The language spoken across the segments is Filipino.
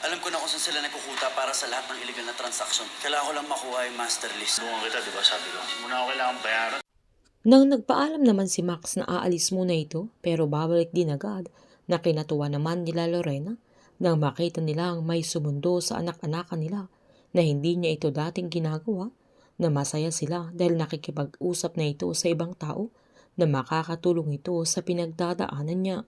Alam ko na kung saan sila nagkukuta para sa lahat ng illegal na transaksyon. Kailangan ko lang makuha yung master list. Tulungan kita, di ba sabi ko? Muna ako kailangan bayaran. Nang nagpaalam naman si Max na aalis muna ito pero babalik din agad, na kinatuwa naman nila Lorena nang makita nilang may sumundo sa anak-anakan nila na hindi niya ito dating ginagawa, na masaya sila dahil nakikipag-usap na ito sa ibang tao na makakatulong ito sa pinagdadaanan niya.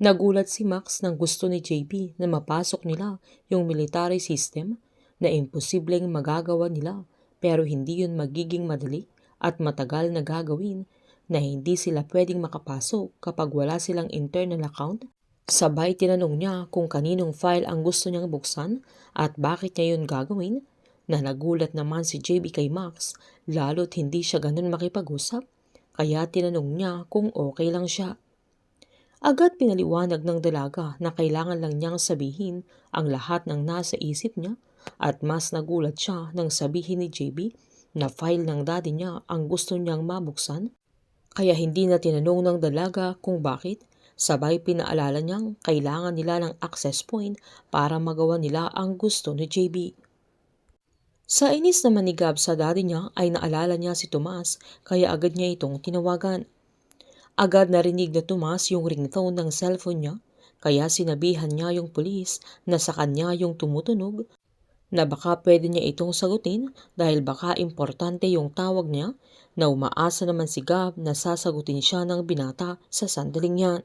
Nagulat si Max nang gusto ni JB na mapasok nila yung military system, na imposibleng magagawa nila pero hindi yun magiging madali at matagal na gagawin, na hindi sila pwedeng makapasok kapag wala silang internal account. Sabay tinanong niya kung kaninong file ang gusto niyang buksan at bakit niya yun gagawin, na nagulat naman si JB kay Max lalo't hindi siya ganun makipag-usap, kaya tinanong niya kung okay lang siya. Agad pinaliwanag ng dalaga na kailangan lang niyang sabihin ang lahat ng nasa isip niya, at mas nagulat siya nang sabihin ni JB na file ng daddy niya ang gusto niyang mabuksan, kaya hindi na tinanong ng dalaga kung bakit. Sabay pinaalala niyang kailangan nila ng access point para magawa nila ang gusto ni JB. Sa inis naman ni Gab sa daddy niya ay naalala niya si Tomas, kaya agad niya itong tinawagan. Agad narinig na Tomas yung ringtone ng cellphone niya, kaya sinabihan niya yung pulis na sa kanya yung tumutunog, na baka pwede niya itong sagutin dahil baka importante yung tawag niya, na umaasa naman si Gab na sasagutin siya ng binata sa sandaling yan.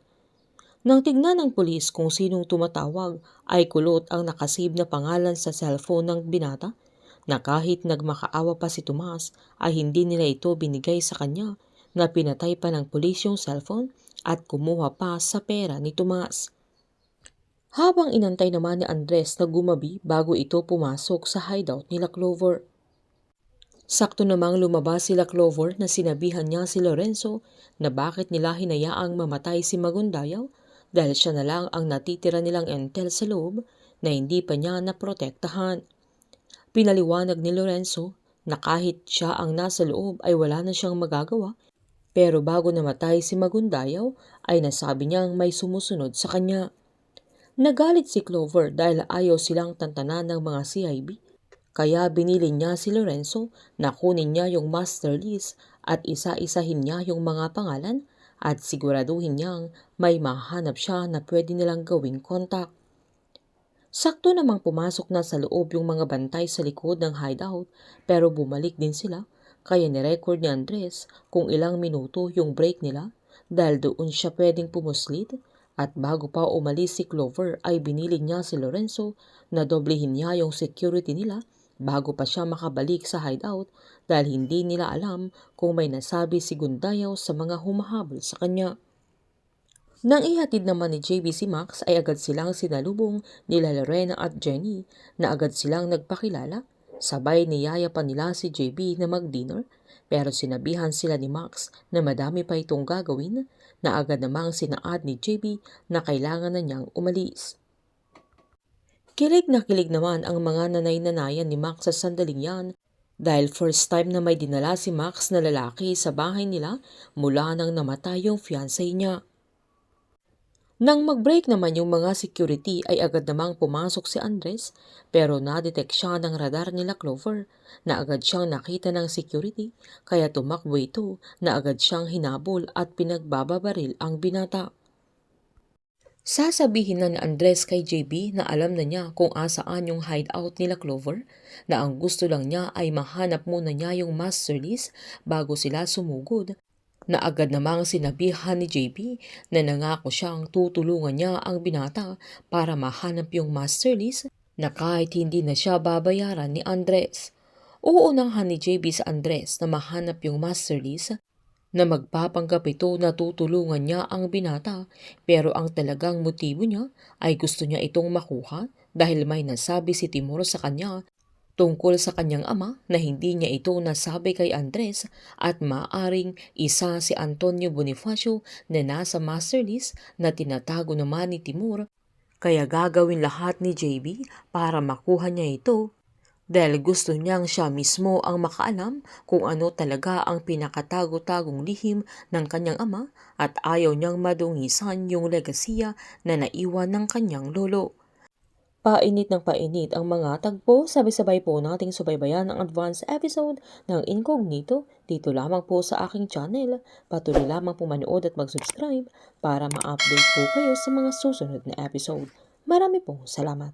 Nang tignan ng pulis kung sinong tumatawag ay kulot ang nakasave na pangalan sa cellphone ng binata, na kahit nagmakaawa pa si Tomas ay hindi nila ito binigay sa kanya, na pinatay pa ng pulis yung cellphone at kumuha pa sa pera ni Tomas. Habang inantay naman ni Andres na gumabi bago ito pumasok sa hideout nila Clover. Sakto namang lumabas sila Clover na sinabihan niya si Lorenzo na bakit nila hinayaang mamatay si Magundayaw dahil siya na lang ang natitira nilang entel sa loob na hindi pa niya naprotektahan. Pinaliwanag ni Lorenzo na kahit siya ang nasa loob ay wala na siyang magagawa, pero bago namatay si Magundayaw ay nasabi niyang may sumusunod sa kanya. Nagalit si Clover dahil ayaw silang tantanan ng mga CIB, kaya binili niya si Lorenzo na kunin niya yung master list at isa-isahin niya yung mga pangalan at siguraduhin niyang may mahanap siya na pwede nilang gawing kontak. Sakto namang pumasok na sa loob yung mga bantay sa likod ng hideout, pero bumalik din sila, kaya nirecord ni Andres kung ilang minuto yung break nila dahil doon siya pwedeng pumuslit. At bago pa umalis si Clover ay binili niya si Lorenzo na doblehin niya yung security nila bago pa siya makabalik sa hideout, dahil hindi nila alam kung may nasabi si Gundayaw sa mga humahabol sa kanya. Nang ihatid naman ni JB si Max ay agad silang sinalubong nila Lorena at Jenny, na agad silang nagpakilala. Sabay niyaya pa nila si JB na mag-dinner, pero sinabihan sila ni Max na madami pa itong gagawin, na agad namang sinaad ni JB na kailangan na niyang umalis. Kilig naman ang mga nanay-nanayan ni Max sa sandaling yan, dahil first time na may dinala si Max na lalaki sa bahay nila mula nang namatay yung fiancé niya. Nang mag-break naman yung mga security ay agad namang pumasok si Andres, pero nadetect siya ng radar nila Clover, na agad siyang nakita ng security, kaya tumakbo ito, na agad siyang hinabol at pinagbababaril ang binata. Sasabihin na ni Andres kay JB na alam na niya kung asaan yung hideout nila Clover, na ang gusto lang niya ay mahanap muna niya yung master list bago sila sumugod, na agad namang sinabihan ni JB na nangako siyang tutulungan niya ang binata para mahanap yung master list, na kahit hindi na siya babayaran ni Andres. Uunanghan ni JB sa Andres na mahanap yung master list, na magpapanggap ito na tutulungan niya ang binata, pero ang talagang motibo niya ay gusto niya itong makuha dahil may nasabi si Timur sa kanya tungkol sa kanyang ama na hindi niya ito nasabi kay Andres, at maaring isa si Antonio Bonifacio na nasa master list na tinatago naman ni Timur, kaya gagawin lahat ni JB para makuha niya ito, dahil gusto niyang siya mismo ang makaalam kung ano talaga ang pinakatago-tagong lihim ng kanyang ama, at ayaw niyang madungisan yung legasiya na naiwan ng kanyang lolo. Painit ng painit ang mga tagpo, sabay-sabay po nating subaybayan ang advance episode ng Incognito dito lamang po sa aking channel. Patuloy lamang po manood at mag-subscribe para ma-update po kayo sa mga susunod na episode. Marami pong salamat.